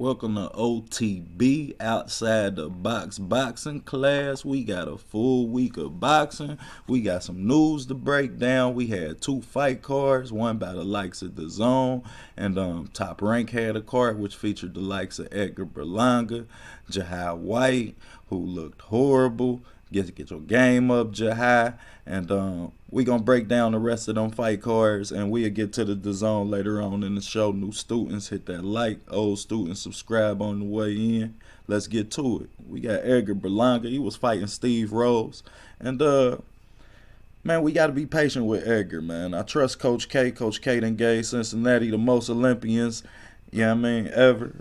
Welcome to OTB, Outside the Box Boxing Class. We got a full week of boxing. We got some news to break down. We had two fight cards, one by the likes of the Zone, and Top Rank had a card which featured the likes of Edgar Berlanga, Jahai White, who looked horrible. Get your game up, Jahai. And we gonna break down the rest of them fight cards, and we'll get to the zone later on in the show. New students, hit that like. Old students, subscribe on the way in. Let's get to it. We got Edgar Berlanga. He was fighting Steve Rose, and man, we got to be patient with Edgar, man. I trust Coach K. Coach K done gave Cincinnati the most Olympians, ever.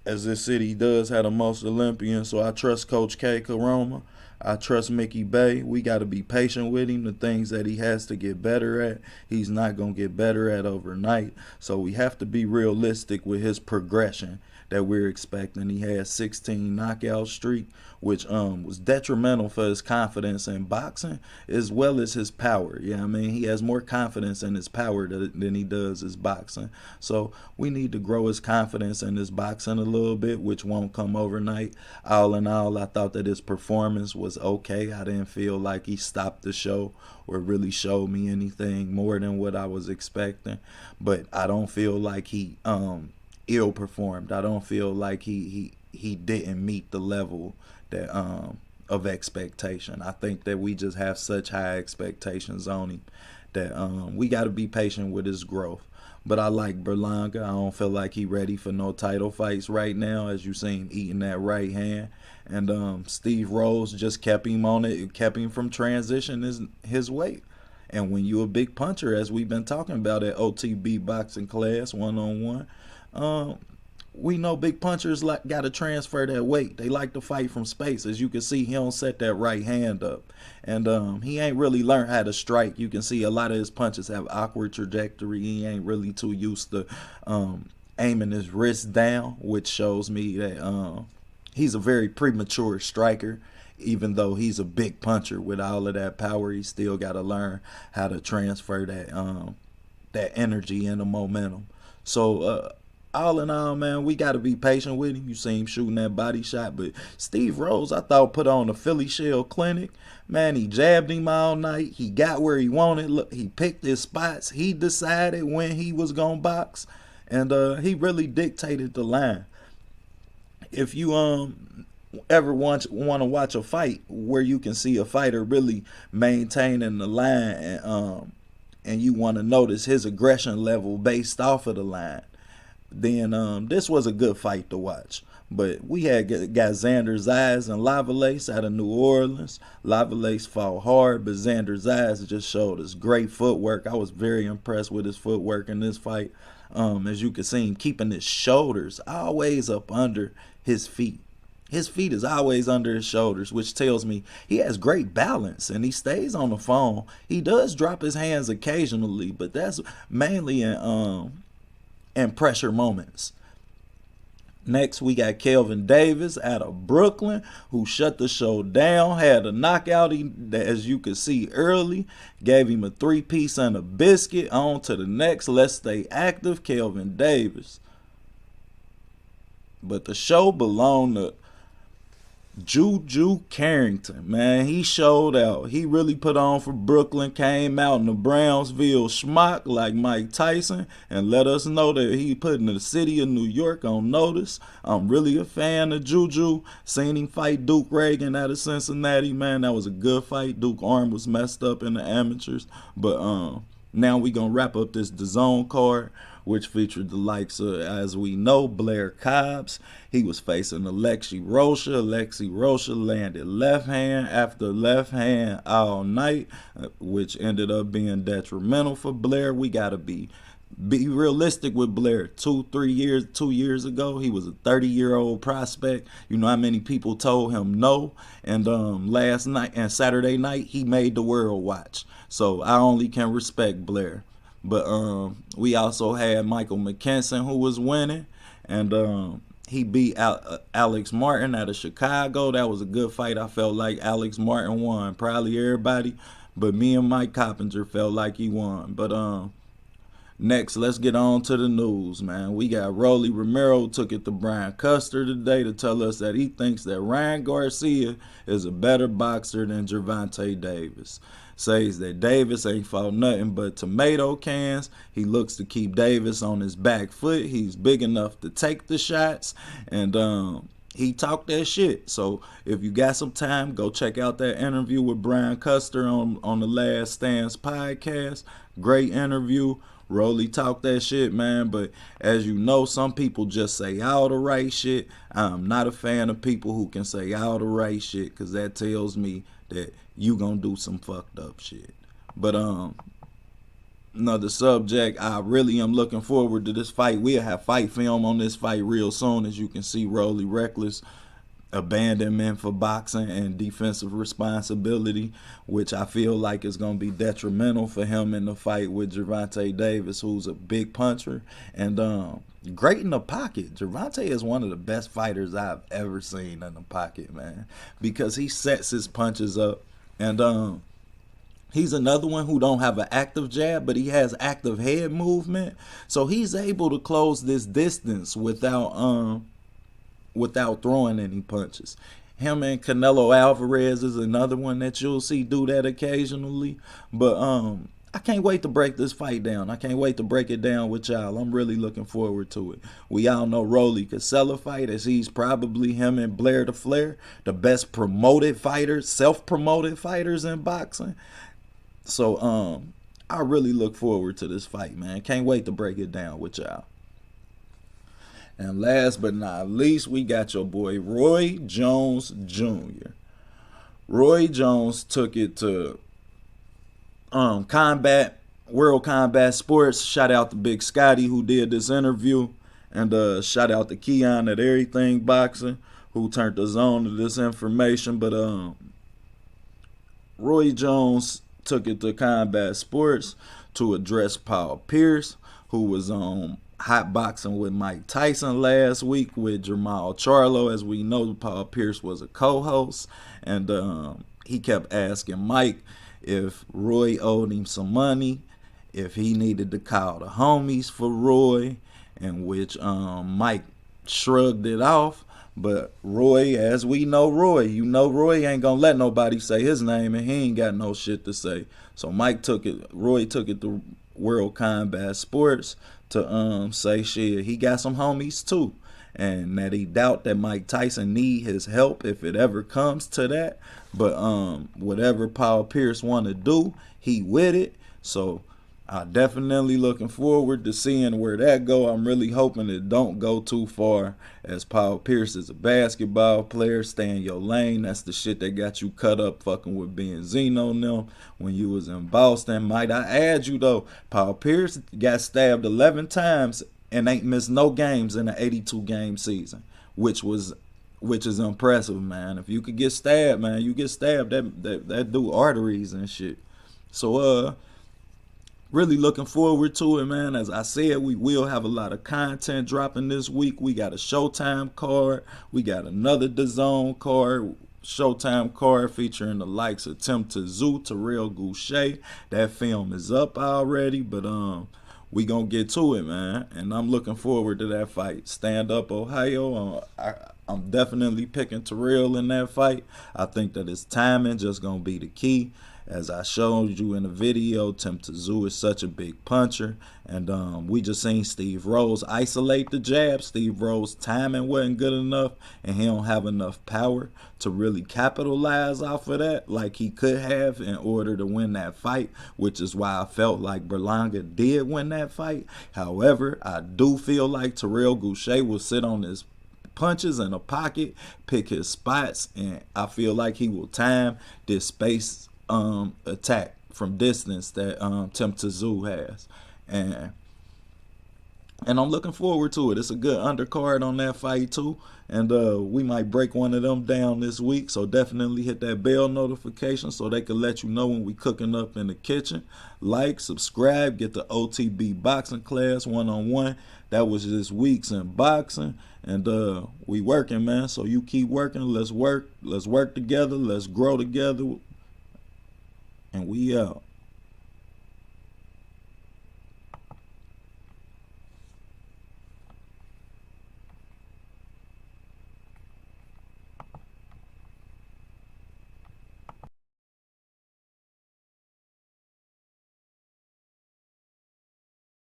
As this city does have the most Olympians, so I trust Coach K. Karoma. I trust Mickey Bay. We got to be patient with him. The things that he has to get better at, he's not going to get better at overnight. So we have to be realistic with his progression that we're expecting. He had 16 knockout streak, which was detrimental for his confidence in boxing as well as his power. He has more confidence in his power than he does his boxing. So we need to grow his confidence in his boxing a little bit, which won't come overnight. All in all, I thought that his performance was okay. I didn't feel like he stopped the show or really showed me anything more than what I was expecting. But I don't feel like he ill performed. I don't feel like he didn't meet the level that of expectation. I think that we just have such high expectations on him that we got to be patient with his growth. But I like Berlanga. I don't feel like he ready for no title fights right now, as you see him eating that right hand. And Steve Rose just kept him on it, kept him from transitioning his weight. And when you a big puncher, as we've been talking about at OTB boxing class, one-on-one, we know big punchers got to transfer that weight. They like to fight from space. As you can see, he don't set that right hand up. And he ain't really learned how to strike. You can see a lot of his punches have awkward trajectory. He ain't really too used to aiming his wrist down, which shows me that he's a very premature striker. Even though he's a big puncher with all of that power, he still got to learn how to transfer that energy and the momentum. So all in all, man, we got to be patient with him. You see him shooting that body shot. But Steve Rose, I thought, put on the Philly Shell Clinic. Man, he jabbed him all night. He got where he wanted. Look, he picked his spots. He decided when he was going to box. And he really dictated the line. If you ever want to watch a fight where you can see a fighter really maintaining the line and you want to notice his aggression level based off of the line, then this was a good fight to watch. But we got Xander Zayas and Lavalace out of New Orleans. Lavalace fought hard, but Xander Zayas just showed us great footwork. I was very impressed with his footwork in this fight. As you can see him keeping his shoulders always up under his feet. His feet is always under his shoulders, which tells me he has great balance and he stays on the phone. He does drop his hands occasionally, but that's mainly in pressure moments. Next, we got Kelvin Davis out of Brooklyn, who shut the show down, had a knockout, as you could see early, gave him a 3-piece and a biscuit. On to the next. Let's stay active, Kelvin Davis. But the show belonged to Juju Carrington, man. He showed out. He really put on for Brooklyn, came out in the Brownsville schmuck like Mike Tyson and let us know that he putting the city of New York on notice. I'm really a fan of Juju. Seen him fight Duke Reagan out of Cincinnati, man. That was a good fight. Duke's arm was messed up in the amateurs. But now we going to wrap up this DAZN card, which featured the likes of, as we know, Blair Cobbs. He was facing Alexi Rocha. Alexi Rocha landed left hand after left hand all night, which ended up being detrimental for Blair. We got to be realistic with Blair. 2 years ago, he was a 30-year-old prospect. You know how many people told him no? And last night and Saturday night, he made the world watch. So I only can respect Blair. But we also had Michael McKenson, who was winning, and he beat Alex Martin out of Chicago. That was a good fight. I felt like Alex Martin won. Probably everybody, but me and Mike Coppinger felt like he won. But Next, let's get on to the news, man. We got Rolly Romero took it to Brian Custer today to tell us that he thinks that Ryan Garcia is a better boxer than Gervonta Davis. Says that Davis ain't fought nothing but tomato cans. He looks to keep Davis on his back foot. He's big enough to take the shots, and he talked that shit. So if you got some time, go check out that interview with Brian Custer on the Last Stands podcast. Great interview. Rolly talk that shit, man. But as you know, some people just say all the right shit. I'm not a fan of people who can say all the right shit, because that tells me that you gonna do some fucked up shit. But another subject, I really am looking forward to this fight. We'll have fight film on this fight real soon. As you can see, Rolly reckless abandonment for boxing and defensive responsibility, which I feel like is going to be detrimental for him in the fight with Gervonta Davis, who's a big puncher and great in the pocket. Gervonta is one of the best fighters I've ever seen in the pocket, man, because he sets his punches up, and he's another one who don't have an active jab, but he has active head movement, so he's able to close this distance without throwing any punches. Him and Canelo Alvarez is another one that you'll see do that occasionally. But I can't wait to break this fight down. I can't wait to break it down with y'all. I'm really looking forward to it. We all know Rolly could sell a fight, as he's probably, him and Blair the Flair, the best promoted fighters, self-promoted fighters in boxing. So I really look forward to this fight, man. Can't wait to break it down with y'all. And last but not least, we got your boy Roy Jones Jr. Roy Jones took it to World Combat Sports. Shout out to Big Scotty, who did this interview, and shout out to Keon at Everything Boxing, who turned us on to this information. But Roy Jones took it to Combat Sports to address Paul Pierce, who was hot boxing with Mike Tyson last week with Jamal Charlo. As we know, Paul Pierce was a co-host, and he kept asking Mike if Roy owed him some money, if he needed to call the homies for Roy, in which Mike shrugged it off. But Roy, as we know Roy, Roy ain't gonna let nobody say his name, and he ain't got no shit to say. So Roy took it to World Combat Sports to say shit, he got some homies too, and that he doubt that Mike Tyson need his help if it ever comes to that. But whatever Paul Pierce want to do, he with it. So I definitely looking forward to seeing where that go. I'm really hoping it don't go too far, as Paul Pierce is a basketball player. Stay in your lane. That's the shit that got you cut up fucking with Benzino and them when you was in Boston. Might I add you though, Paul Pierce got stabbed 11 times and ain't missed no games in an 82 game season, which is impressive, man. If you could get stabbed, man, you get stabbed, that do arteries and shit. So really looking forward to it, man. As I said, we will have a lot of content dropping this week. We got a Showtime card. We got another DAZN card, Showtime card featuring the likes of Tim Tszyu, Terrell Goucher. That film is up already, but we gonna get to it, man. And I'm looking forward to that fight. Stand Up Ohio. I'm definitely picking Terrell in that fight. I think that his timing just gonna be the key. As I showed you in the video, Tim Tszyu is such a big puncher. And we just seen Steve Rose isolate the jab. Steve Rose timing wasn't good enough, and he don't have enough power to really capitalize off of that like he could have in order to win that fight, which is why I felt like Berlanga did win that fight. However, I do feel like Terrell Goucher will sit on his punches in the pocket, pick his spots, and I feel like he will time this space attack from distance that Tim Tszyu has, and I'm looking forward to it. It's a good undercard on that fight too, and we might break one of them down this week. So definitely hit that bell notification so they can let you know when we cooking up in the kitchen. Like, subscribe, get the OTB boxing class 1-on-1. That was this week's in boxing, and we working, man. So you keep working. Let's work together. Let's grow together. And we out.